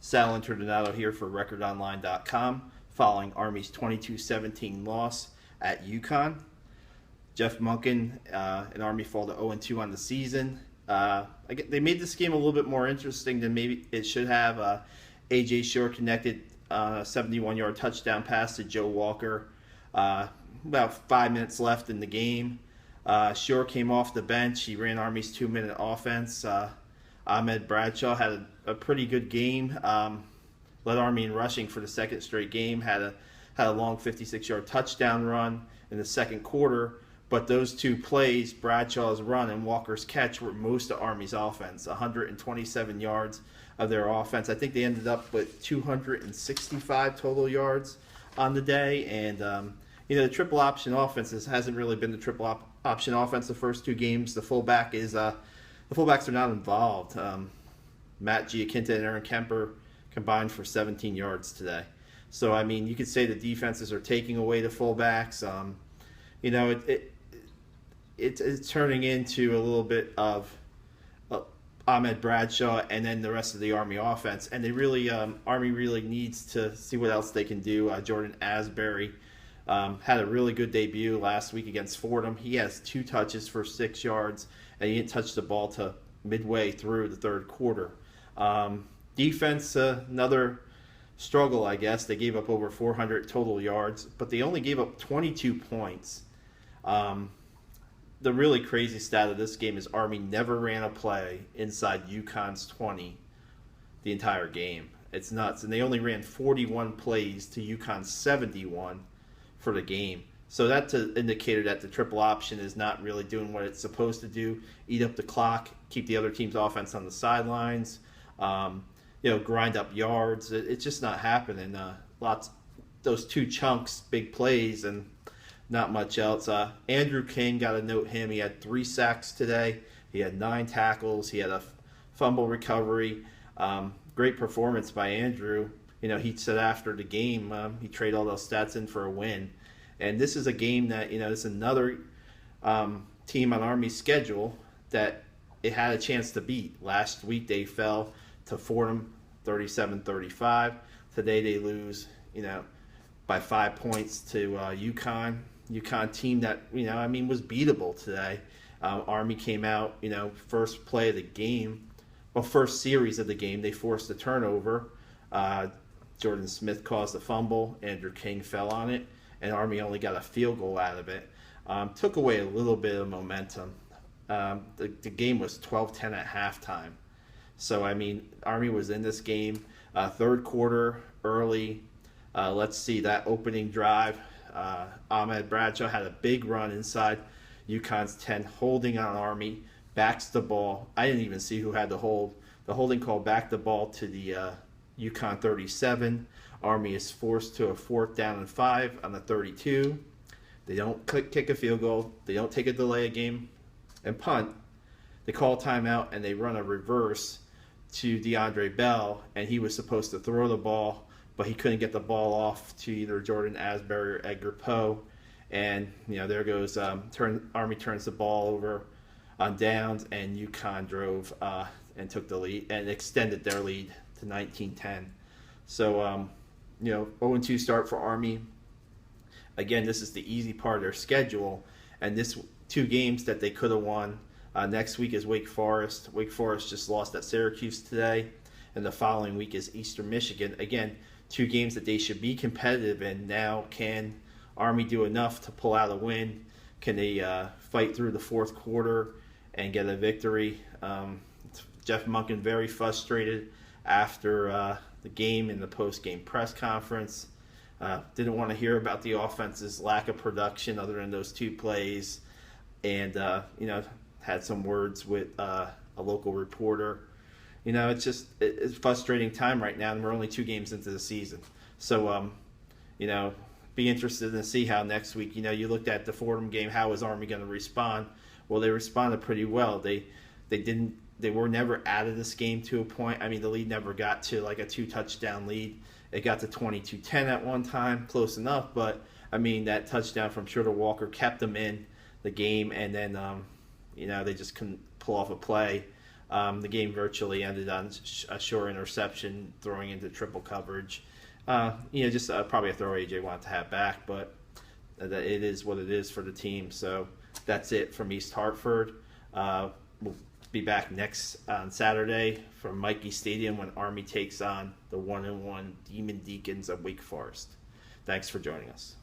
Sal Internado here for recordonline.com following Army's 22-17 loss at UConn. Jeff Monken and Army fall to 0-2 on the season. They made this game a little bit more interesting than maybe it should have. A.J. Shore connected a 71-yard touchdown pass to Joe Walker. About 5 minutes left in the game. Shore came off the bench. He ran Army's 2-minute offense. Ahmed Bradshaw had a pretty good game. Led Army in rushing for the second straight game. Had a long 56-yard touchdown run in the second quarter. But those two plays, Bradshaw's run and Walker's catch, were most of Army's offense. 127 yards of their offense. I think they ended up with 265 total yards on the day. And the triple option offense hasn't really been the triple option offense the first two games. The fullbacks are not involved. Matt Giacinta and Aaron Kemper combined for 17 yards today. So I mean, you could say the defenses are taking away the fullbacks. It's turning into a little bit of Ahmed Bradshaw and then the rest of the Army offense. And they really, Army really needs to see what else they can do. Jordan Asbury had a really good debut last week against Fordham. He has 2 touches for 6 yards, and he didn't touch the ball to midway through the third quarter. Defense, another struggle, I guess. They gave up over 400 total yards, but they only gave up 22 points. The really crazy stat of this game is Army never ran a play inside UConn's 20 the entire game. It's nuts. And they only ran 41 plays to UConn's 71 for the game. So that's an indicator that the triple option is not really doing what it's supposed to do. Eat up the clock, keep the other team's offense on the sidelines, grind up yards. It's just not happening. Those 2 chunks, big plays, and not much else. Andrew King, got to note him. He had 3 sacks today. He had 9 tackles. He had a fumble recovery. Great performance by Andrew. He said after the game, he traded all those stats in for a win. And this is a game that, it's another team on Army's schedule that it had a chance to beat. Last week they fell to Fordham 37-35. Today they lose, by 5 points to UConn. UConn team that, was beatable today. Army came out, first play of the game, first series of the game, they forced a turnover. Jordan Smith caused a fumble. Andrew King fell on it, and Army only got a field goal out of it. Took away a little bit of momentum. The game was 12-10 at halftime. So, Army was in this game. Third quarter, early. Let's see, that opening drive. Ahmed Bradshaw had a big run inside UConn's 10, holding on Army, backs the ball. I didn't even see who had the hold. The holding call backed the ball to the UConn 37. Army is forced to a 4th down and 5 on the 32. They don't kick a field goal. They don't take a delay of game and punt. They call timeout, and they run a reverse to DeAndre Bell, and he was supposed to throw the ball, but he couldn't get the ball off to either Jordan Asbury or Edgar Poe. And, there goes, Army turns the ball over on downs, and UConn drove and took the lead and extended their lead to 19-10. So, 0-2 start for Army. Again, this is the easy part of their schedule, and this 2 games that they could have won. Next week is Wake Forest. Wake Forest just lost at Syracuse today, and the following week is Eastern Michigan. Again, 2 games that they should be competitive in. Now, can Army do enough to pull out a win? Can they fight through the fourth quarter and get a victory? Jeff Monken very frustrated after the game in the post-game press conference. Didn't want to hear about the offense's lack of production other than those 2 plays, and had some words with a local reporter. It's just it's a frustrating time right now, and we're only 2 games into the season. So, be interested to see how next week. You looked at the Fordham game. How is Army going to respond? Well, they responded pretty well. They were never out of this game to a point. The lead never got to like a 2-touchdown lead. It got to 22-10 at one time, close enough. But that touchdown from Shorter Walker kept them in the game, and then they just couldn't pull off a play The game virtually ended on a short interception, throwing into triple coverage. Just probably a throw AJ wanted to have back, but it is what it is for the team. So that's it from East Hartford. We'll be back next on Saturday from Mikey Stadium when Army takes on the 1-1 Demon Deacons of Wake Forest. Thanks for joining us.